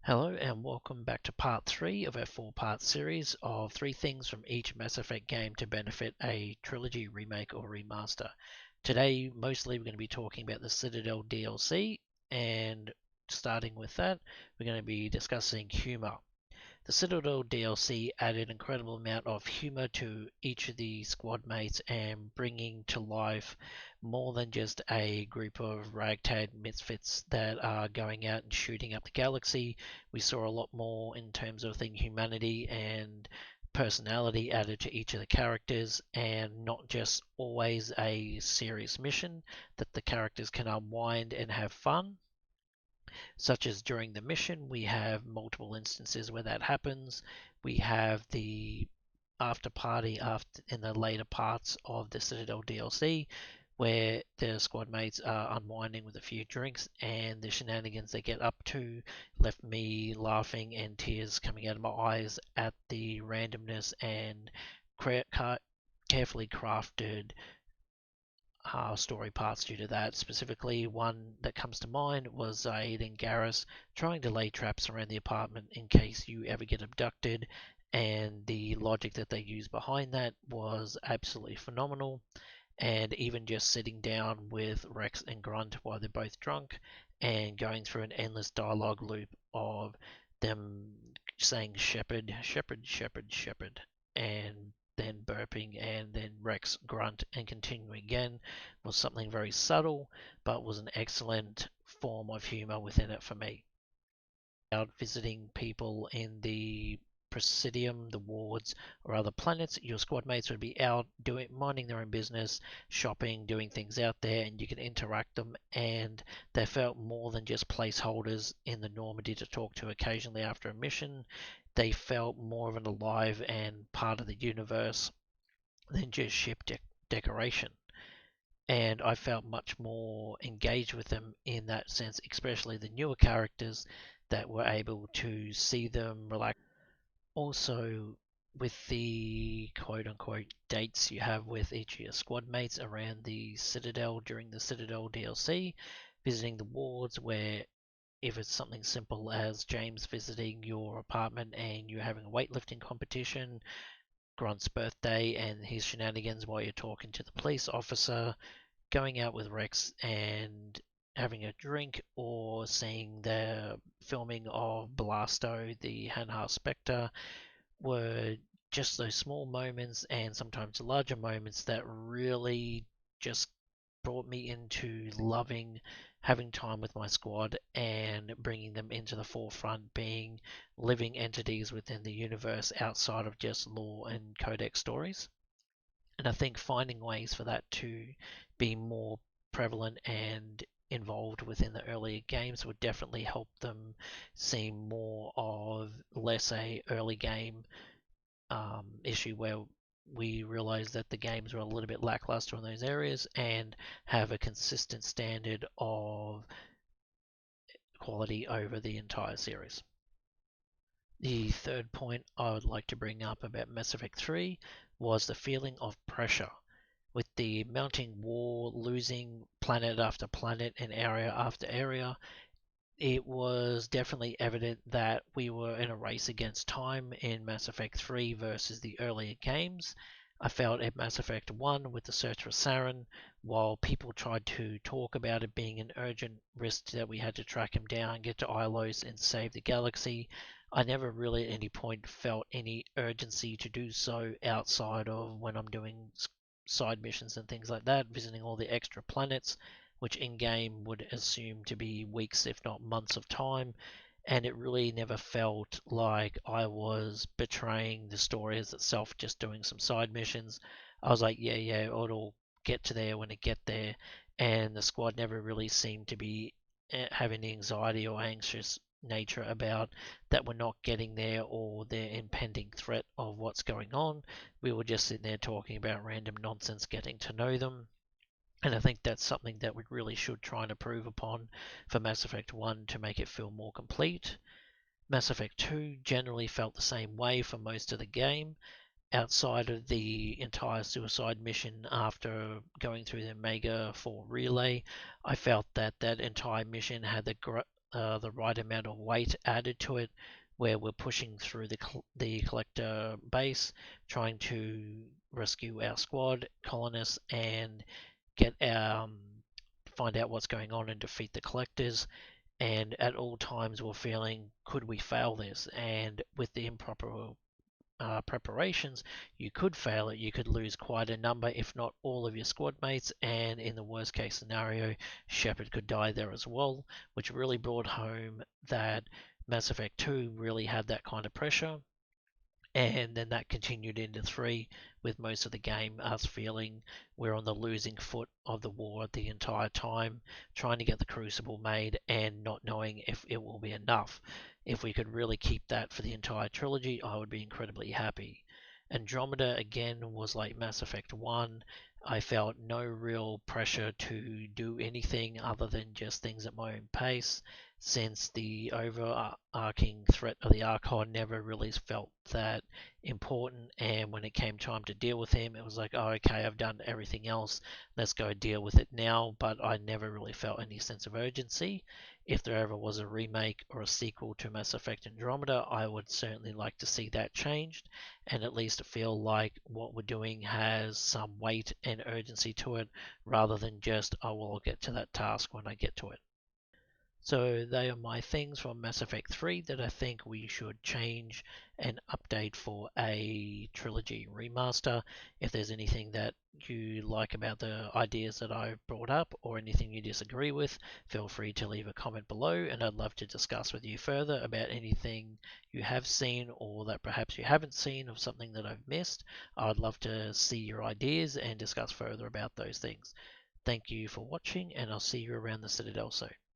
Hello and welcome back to part 3 of our 4-part series of 3 things from each Mass Effect game to benefit a Trilogy Remake or Remaster. Today, mostly we're going to be talking about the Citadel DLC, and starting with that, we're going to be discussing humor. The Citadel DLC added an incredible amount of humor to each of the squad mates and bringing to life more than just a group of ragtag misfits that are going out and shooting up the galaxy. We saw a lot more in terms of humanity and personality added to each of the characters, and not just always a serious mission that the characters can unwind and have fun, such as during the mission. We have multiple instances where that happens. We have the after party after in the later parts of the Citadel DLC, where the squad mates are unwinding with a few drinks, and the shenanigans they get up to left me laughing and tears coming out of my eyes at the randomness and carefully crafted story parts due to that. Specifically, one that comes to mind was Zaid and Garrus trying to lay traps around the apartment in case you ever get abducted, and the logic that they used behind that was absolutely phenomenal. And even just sitting down with Rex and Grunt while they're both drunk and going through an endless dialogue loop of them saying Shepherd, Shepherd, Shepherd, Shepherd, and then burping and then Rex grunt and continuing again was something very subtle, but was an excellent form of humor within it for me. Out visiting people in the Presidium, the wards, or other planets, your squad mates would be out doing minding their own business, shopping, doing things out there, and you can interact them, and they felt more than just placeholders in the Normandy to talk to occasionally after a mission. They felt more of an alive and part of the universe than just ship decoration. And I felt much more engaged with them in that sense, especially the newer characters that were able to see them relax. Also, with the quote unquote dates you have with each of your squad mates around the Citadel during the Citadel DLC, visiting the wards, where if it's something simple as James visiting your apartment and you're having a weightlifting competition, Grunt's birthday and his shenanigans while you're talking to the police officer, going out with Rex and having a drink, or seeing the filming of Blasto, the Hanhar Spectre, were just those small moments and sometimes larger moments that really just brought me into loving having time with my squad and bringing them into the forefront, being living entities within the universe outside of just lore and codex stories. And I think finding ways for that to be more prevalent and involved within the earlier games would definitely help them seem more of less a early game issue where we realized that the games were a little bit lackluster in those areas, and have a consistent standard of quality over the entire series. The third point I would like to bring up about Mass Effect 3 was the feeling of pressure. With the mounting war, losing planet after planet and area after area, it was definitely evident that we were in a race against time in Mass Effect 3 versus the earlier games. I felt at Mass Effect 1 with the search for Saren, while people tried to talk about it being an urgent risk that we had to track him down, get to Ilos, and save the galaxy, I never really at any point felt any urgency to do so outside of when I'm doing side missions and things like that, visiting all the extra planets, which in game would assume to be weeks, if not months of time. And it really never felt like I was betraying the story as itself, just doing some side missions. I was like, yeah, it'll get to there when it get there. And the squad never really seemed to be having the anxiety or anxious nature about that we're not getting there, or their impending threat of what's going on. We were just sitting there talking about random nonsense, getting to know them. And I think that's something that we really should try and improve upon for Mass Effect 1 to make it feel more complete. Mass Effect 2 generally felt the same way for most of the game, outside of the entire suicide mission after going through the Omega 4 relay. I felt that that entire mission had the right amount of weight added to it, where we're pushing through the collector base, trying to rescue our squad colonists and get find out what's going on and defeat the collectors. And at all times, we're feeling, could we fail this? And with the improper preparations, you could fail it. You could lose quite a number, if not all, of your squad mates, and in the worst case scenario, Shepard could die there as well, which really brought home that Mass Effect 2 really had that kind of pressure. And then that continued into 3, with most of the game us feeling we're on the losing foot of the war the entire time, trying to get the Crucible made and not knowing if it will be enough. If we could really keep that for the entire trilogy, I would be incredibly happy. Andromeda again was like Mass Effect 1. I felt no real pressure to do anything other than just things at my own pace, since the overarching threat of the Archon never really felt that important. And when it came time to deal with him, it was like, oh, okay, I've done everything else, let's go deal with it now. But I never really felt any sense of urgency. If there ever was a remake or a sequel to Mass Effect Andromeda, I would certainly like to see that changed, and at least feel like what we're doing has some weight and urgency to it, rather than just, oh, well, I'll get to that task when I get to it. So they are my things from Mass Effect 3 that I think we should change and update for a trilogy remaster. If there's anything that you like about the ideas that I've brought up, or anything you disagree with, feel free to leave a comment below, and I'd love to discuss with you further about anything you have seen or that perhaps you haven't seen, of something that I've missed. I'd love to see your ideas and discuss further about those things. Thank you for watching, and I'll see you around the Citadel soon.